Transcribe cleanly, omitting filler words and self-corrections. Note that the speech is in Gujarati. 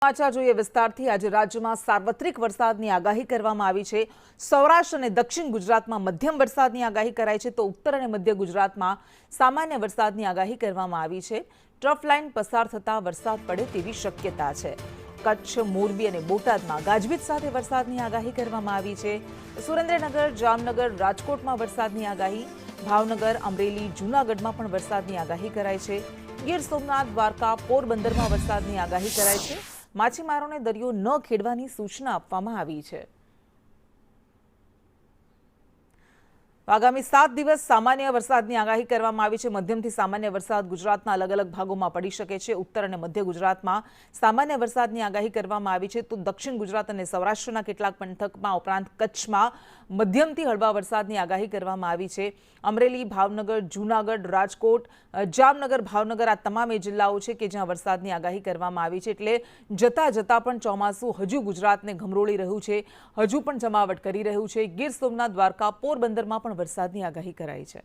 સમાચાર જોઈએ વિસ્તારથી। આજે રાજ્યમાં સાર્વત્રિક વરસાદની આગાહી કરવામાં આવી છે। સૌરાષ્ટ્ર અને દક્ષિણ ગુજરાતમાં મધ્યમ વરસાદની આગાહી કરાઈ છે, તો ઉત્તર અને મધ્ય ગુજરાતમાં સામાન્ય વરસાદની આગાહી કરવામાં આવી છે। ટ્રફ લાઇન પસાર થતા વરસાદ પડે તેવી શક્યતા છે। કચ્છ, મોરબી અને બોટાદમાં ગાજવીજ સાથે વરસાદની આગાહી કરવામાં આવી છે। સુરેન્દ્રનગર, જામનગર, રાજકોટમાં વરસાદની આગાહી, ભાવનગર, અમરેલી, જૂનાગઢમાં પણ વરસાદની આગાહી કરાઈ છે। ગીર સોમનાથ, દ્વારકા, પોરબંદરમાં વરસાદની આગાહી કરાઈ છે। માછીમારોને દરિયો ન ખેડવાની સૂચના આપવામાં આવી છે। આગામી 7 દિવસ સામાન્ય વરસાદની આગાહી કરવામાં આવી છે। મધ્યમથી સામાન્ય વરસાદ ગુજરાતના અલગ અલગ ભાગોમાં પડી શકે છે। ઉત્તર અને મધ્ય ગુજરાતમાં સામાન્ય વરસાદની આગાહી કરવામાં આવી છે, તો દક્ષિણ ગુજરાત અને સૌરાષ્ટ્રના કેટલાક પંથકમાં ઉપરાંત કચ્છમાં મધ્યમથી હળવા વરસાદની આગાહી કરવામાં આવી છે। અમરેલી, ભાવનગર, જૂનાગઢ, રાજકોટ, જામનગર, ભાવનગર આ તમામ એ જિલ્લાઓ છે કે જ્યાં વરસાદની આગાહી કરવામાં આવી છે। એટલે જતા જતા પણ ચોમાસું હજુ ગુજરાતને ઘમરોળી રહ્યું છે, હજુ પણ જમાવટ કરી રહ્યું છે। ગીર સોમનાથ, દ્વારકા, પોરબંદરમાં પણ વરસાદની આગાહી કરાઈ છે।